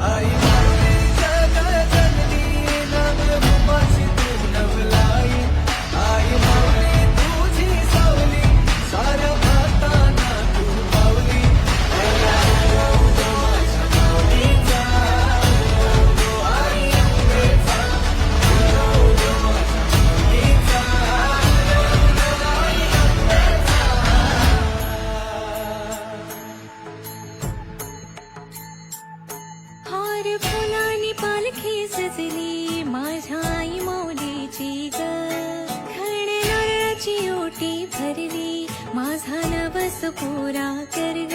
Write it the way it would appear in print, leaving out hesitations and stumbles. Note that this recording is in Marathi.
आई माऊली जगजननी नवरूपाची तू नवलाई. आई माऊली तुझी सावली साऱ्या भातांना तू पावली. माझ्या माऊलीचा आई अंबेचा माझ्या माऊलीचा आई अंबेचा. हार फुलांनी पालखी सजली माझ्या आई माऊलीची ग. खण नारळाची ओटी भरली माझा नवस पुरा कर ग.